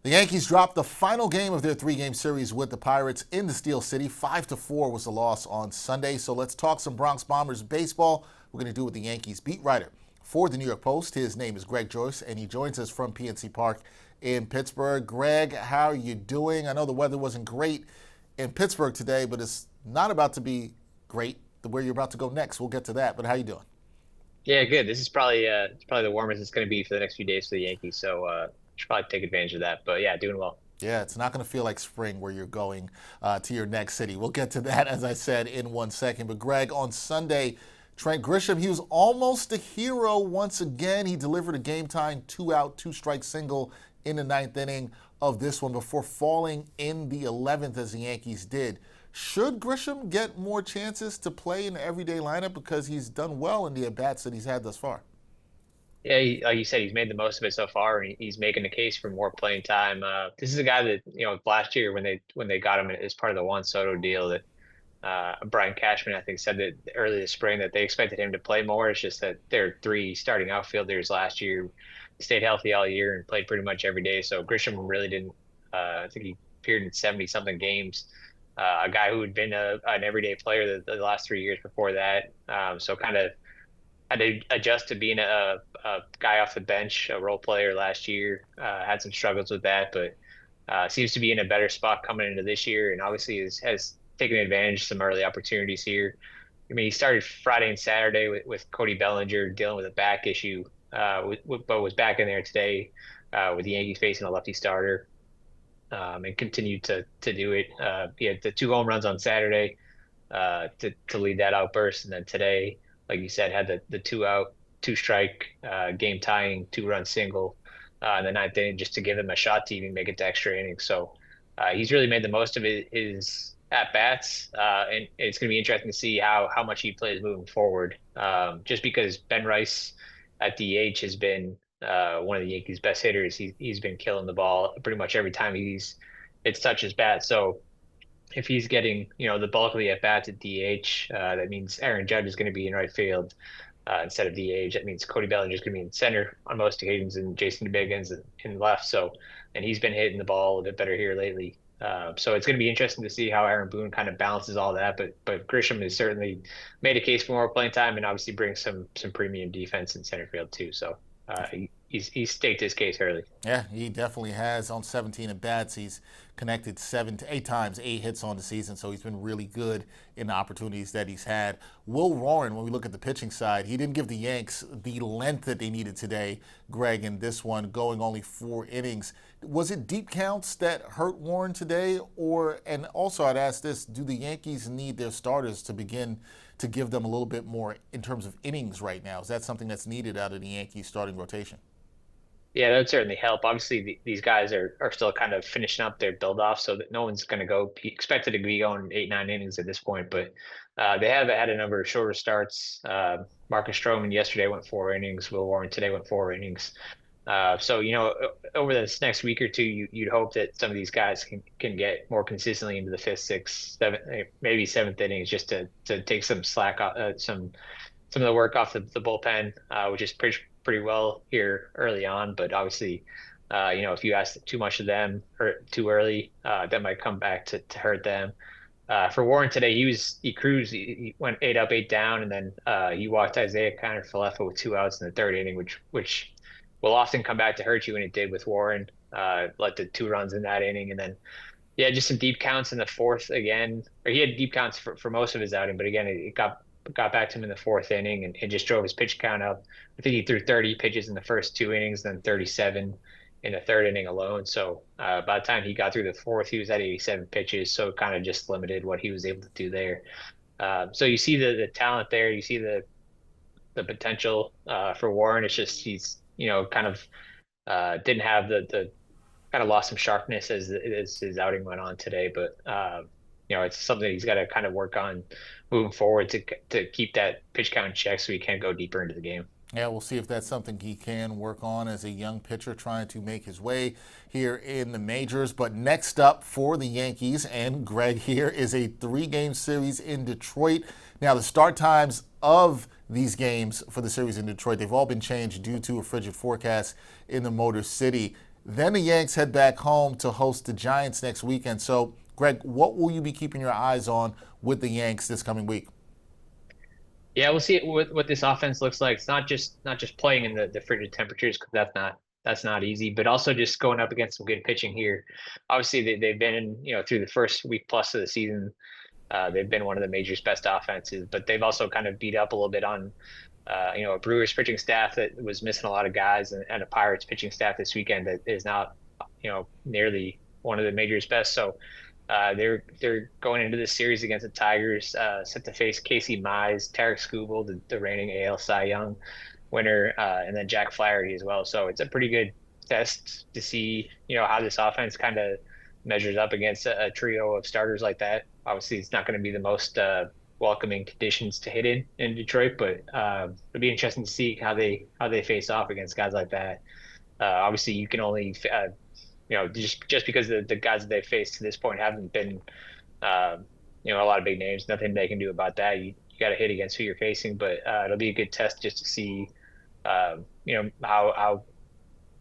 The Yankees dropped the final game of their three-game series with the Pirates in the Steel City. 5-4 was the loss on Sunday. So let's talk some Bronx Bombers baseball. We're going to do it with the Yankees beat writer for the New York Post. His name is Greg Joyce, and he joins us from PNC Park in Pittsburgh. Greg, how are you doing? I know the weather wasn't great in Pittsburgh today, but it's not about to be great where you're about to go next. We'll get to that, but how you doing? Yeah, good. This is probably the warmest it's going to be for the next few days for the Yankees, so should probably take advantage of that. But yeah, doing well. Yeah, it's not going to feel like spring where you're going to your next city. We'll get to that, as I said, in 1 second. But Greg, on Sunday, Trent Grisham, he was almost a hero once again. He delivered a game-tying 2-out, 2-strike single in the ninth inning of this one before falling in the 11th as the Yankees did. Should Grisham get more chances to play in the everyday lineup because he's done well in the at-bats that he's had thus far? Yeah, like you said, he's made the most of it so far, and he's making the case for more playing time. This is a guy that last year when they got him as part of the Juan Soto deal, that Brian Cashman I think said that early this spring that they expected him to play more. It's just that their three starting outfielders last year stayed healthy all year and played pretty much every day. So Grisham really didn't. I think he appeared in 70-something games. A guy who had been an everyday player the last 3 years before that. So kind of had to adjust to being a guy off the bench, a role player last year. Had some struggles with that, but seems to be in a better spot coming into this year, and obviously has taken advantage of some early opportunities here. I mean, he started Friday and Saturday with Cody Bellinger dealing with a back issue, but was back in there today with the Yankees facing a lefty starter. And continued to do it. He had the 2 home runs on Saturday to lead that outburst, and then today, like you said, had the 2-out, 2-strike game tying 2-run single in the ninth inning just to give him a shot to even make it to extra innings. So he's really made the most of his at bats, and it's going to be interesting to see how much he plays moving forward. Just because Ben Rice at DH has been one of the Yankees' best hitters. He's been killing the ball pretty much every time it's touched his bat. So if he's getting the bulk of the at bats at DH, that means Aaron Judge is going to be in right field instead of DH. That means Cody Bellinger is going to be in center on most occasions, and Jason DeBiggins in left. So, and he's been hitting the ball a bit better here lately. So it's going to be interesting to see how Aaron Boone kind of balances all that. But Grisham has certainly made a case for more playing time, and obviously brings some premium defense in center field too. So. He's staked his case early. Yeah, he definitely has. On 17 at bats, he's connected 7 to 8 times, 8 hits on the season, so he's been really good in the opportunities that he's had. Will Warren, when we look at the pitching side, he didn't give the Yanks the length that they needed today, Greg, in this one, going only 4 innings. Was it deep counts that hurt Warren today? And also I'd ask this, do the Yankees need their starters to begin to give them a little bit more in terms of innings right now? Is that something that's needed out of the Yankees starting rotation? Yeah, that would certainly help. Obviously, these guys are still kind of finishing up their build off, so that no one's going to be expected to be going 8-9 innings at this point. But they have had a number of shorter starts. Marcus Stroman yesterday went 4 innings. Will Warren today went 4 innings. So over this next week or two, you'd hope that some of these guys can get more consistently into the 5th, 6th, 7th, maybe 7th innings, just to take some slack off some of the work off the bullpen, which is pretty well here early on. But obviously, if you ask too much of them or too early, that might come back to hurt them. For Warren today, he cruised. He went 8 up, 8 down, and then he walked Isaiah Kiner-Falefa with 2 outs in the 3rd inning, which will often come back to hurt you, when it did with Warren. Let the 2 runs in that inning, and then just some deep counts in the 4th again. Or he had deep counts for most of his outing, but again, it got back to him in the 4th inning, and it just drove his pitch count up. I think he threw 30 pitches in the first 2 innings, then 37 in the 3rd inning alone. So by the time he got through the 4th, he was at 87 pitches. So it kind of just limited what he was able to do there. So you see the talent there. You see the potential for Warren. It's just he's kind of didn't have the kind of lost some sharpness as his outing went on today. But it's something he's got to kind of work on moving forward to keep that pitch count in check, so he can go deeper into the game. Yeah, we'll see if that's something he can work on as a young pitcher trying to make his way here in the majors. But next up for the Yankees and Greg here is a 3-game series in Detroit. Now, the start times of these games for the series in Detroit, they've all been changed due to a frigid forecast in the Motor City. Then the Yanks head back home to host the Giants next weekend. So, Greg, what will you be keeping your eyes on with the Yanks this coming week? Yeah, we'll see what this offense looks like. It's not just playing in the frigid temperatures because that's not easy, but also just going up against some good pitching here. Obviously, they've been through the first week plus of the season. They've been one of the major's best offenses, but they've also kind of beat up a little bit on a Brewers pitching staff that was missing a lot of guys, and a Pirates pitching staff this weekend that is not nearly one of the major's best. So they're going into this series against the Tigers, set to face Casey Mize, Tarek Skubal, the reigning AL Cy Young winner, and then Jack Flaherty as well. So it's a pretty good test to see how this offense kind of measures up against a trio of starters like that. Obviously, it's not going to be the most welcoming conditions to hit in Detroit, but it'll be interesting to see how they face off against guys like that. Obviously, you can only just because the guys that they faced to this point haven't been a lot of big names, nothing they can do about that. You got to hit against who you're facing, but it'll be a good test just to see how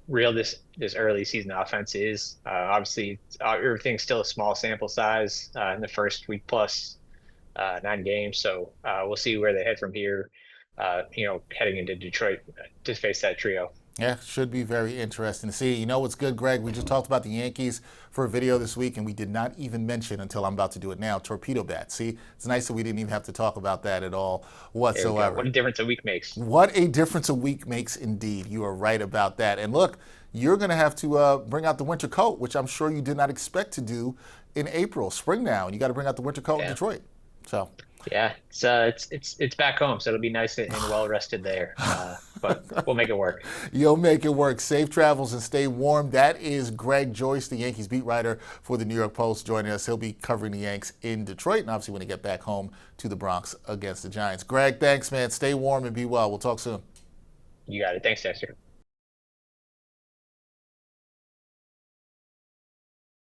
real this early season offense is. Obviously, everything's still a small sample size in the first week plus 9 games, so we'll see where they head from here. Heading into Detroit to face that trio. Yeah, should be very interesting to see. You know what's good, Greg? We just talked about the Yankees for a video this week, and we did not even mention, until I'm about to do it now, torpedo bats. See, it's nice that we didn't even have to talk about that at all whatsoever. What a difference a week makes. What a difference a week makes indeed. You are right about that. And look, you're going to have to bring out the winter coat, which I'm sure you did not expect to do in April, spring now, and you got to bring out the winter coat in Detroit. So. Yeah, it's back home, so it'll be nice and well rested there. But we'll make it work. You'll make it work. Safe travels and stay warm. That is Greg Joyce, the Yankees beat writer for the New York Post, joining us. He'll be covering the Yanks in Detroit, and obviously when they get back home to the Bronx against the Giants. Greg, thanks, man. Stay warm and be well. We'll talk soon. You got it. Thanks, Dexter.